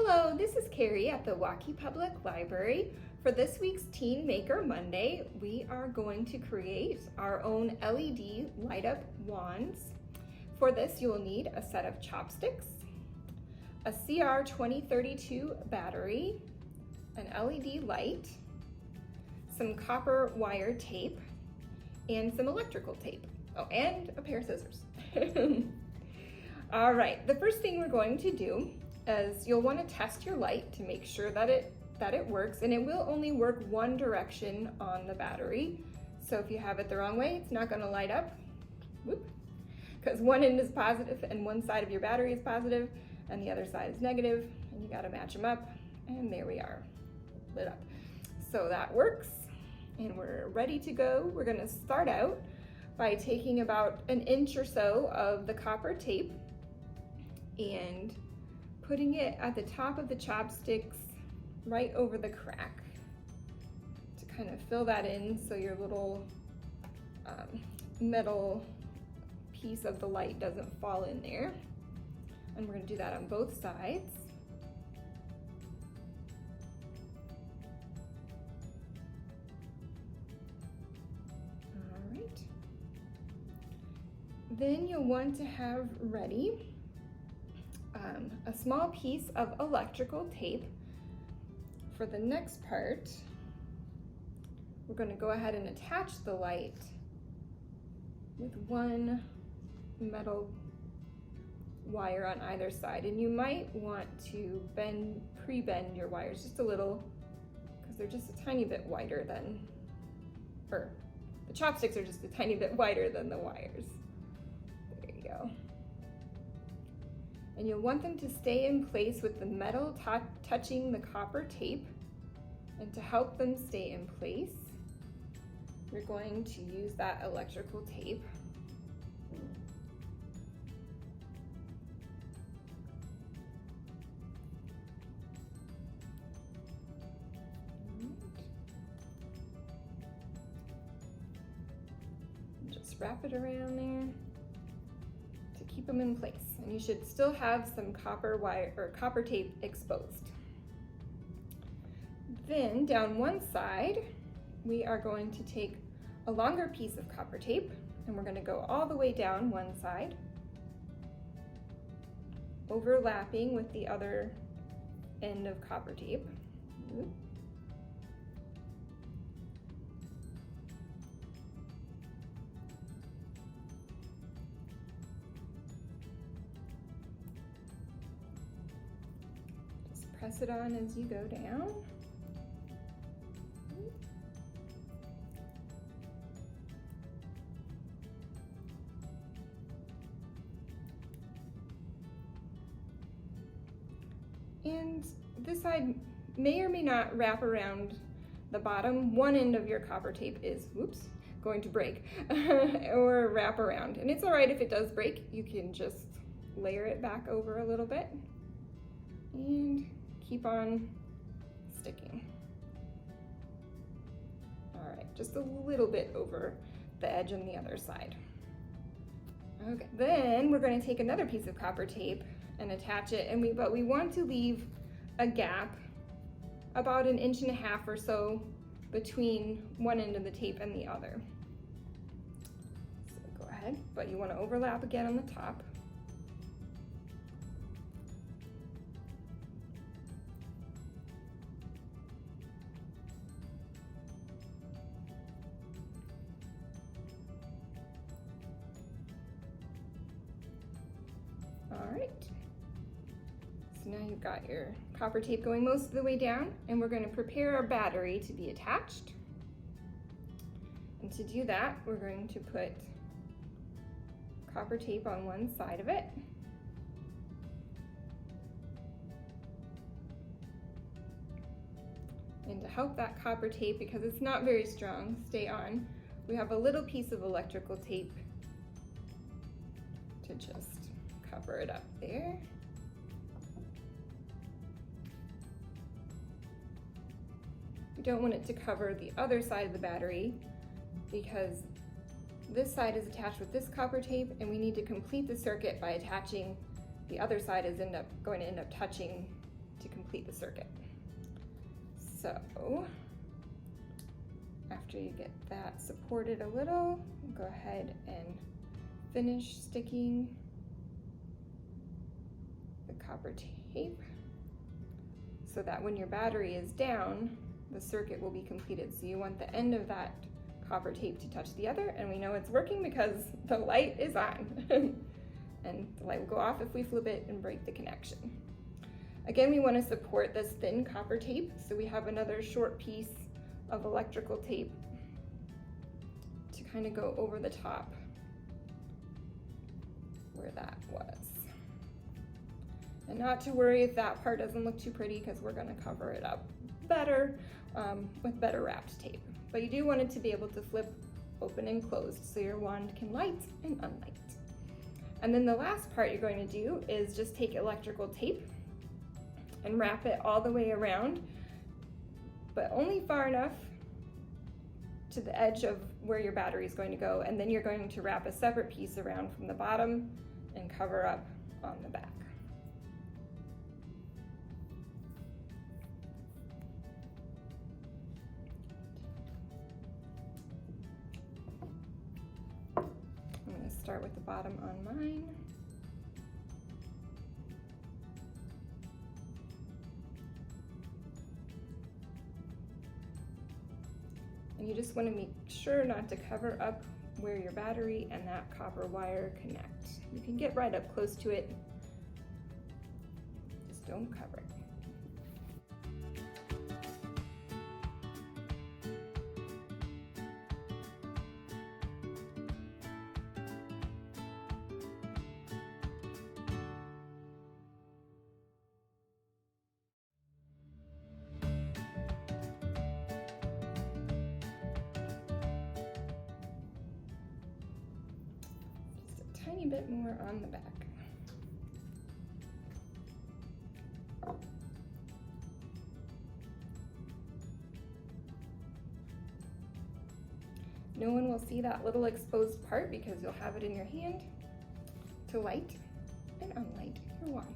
Hello, this is Carrie at the Waukee Public Library. For this week's Teen Maker Monday, we are going to create our own LED light up wands. For this, you will need a set of chopsticks, a CR2032 battery, an LED light, some copper wire tape, and some electrical tape. Oh, and a pair of scissors. All right, the first thing we're going to do is you'll want to test your light to make sure that it works, and it will only work one direction on the battery. So if you have it the wrong way, it's not going to light up. Whoop. Because one end is positive and one side of your battery is positive and the other side is negative, and you got to match them up, and there we are, lit up. So that works, and we're ready to go. We're going to start out by taking about an inch or so of the copper tape and putting it at the top of the chopsticks right over the crack to kind of fill that in so your little metal piece of the light doesn't fall in there. And we're going to do that on both sides. All right. Then you'll want to have ready a small piece of electrical tape. For the next part, we're going to go ahead and attach the light with one metal wire on either side, and you might want to pre-bend your wires just a little because they're just a tiny bit wider than, or the chopsticks are just a tiny bit wider than the wires. There you go. And you'll want them to stay in place with the metal touching the copper tape. And to help them stay in place, you're going to use that electrical tape. And just wrap it around there to keep them in place. And you should still have some copper wire or copper tape exposed. Then down one side, we are going to take a longer piece of copper tape, and we're going to go all the way down one side, overlapping with the other end of copper tape. Press it on as you go down. And this side may or may not wrap around the bottom. One end of your copper tape is, going to break or wrap around. And it's all right if it does break. You can just layer it back over a little bit and keep on sticking. All right, just a little bit over the edge on the other side. Okay, then we're going to take another piece of copper tape and attach it, but we want to leave a gap about 1.5 inches or so between one end of the tape and the other. So go ahead, but you want to overlap again on the top. All right, so now you've got your copper tape going most of the way down, and we're going to prepare our battery to be attached. And to do that, we're going to put copper tape on one side of it. And to help that copper tape, because it's not very strong, stay on, we have a little piece of electrical tape to just cover it up there. You don't want it to cover the other side of the battery because this side is attached with this copper tape, and we need to complete the circuit by attaching the other side is going to end up touching to complete complete the circuit. So after you get that supported a little, go ahead and finish sticking the copper tape so that when your battery is down, the circuit will be completed. So you want the end of that copper tape to touch the other, and we know it's working because the light is on. And the light will go off if we flip it and break the connection. Again, we want to support this thin copper tape, so we have another short piece of electrical tape to kind of go over the top where that was. And not to worry if that part doesn't look too pretty, because we're going to cover it up better with better wrapped tape. But you do want it to be able to flip open and closed so your wand can light and unlight. And then the last part you're going to do is just take electrical tape and wrap it all the way around, but only far enough to the edge of where your battery is going to go, and then you're going to wrap a separate piece around from the bottom and cover up on the back. I'm going to start with the bottom on mine. And you just want to make sure not to cover up where your battery and that copper wire connect. You can get right up close to it, just don't cover it. Tiny bit more on the back. No one will see that little exposed part because you'll have it in your hand to light and unlight your wand.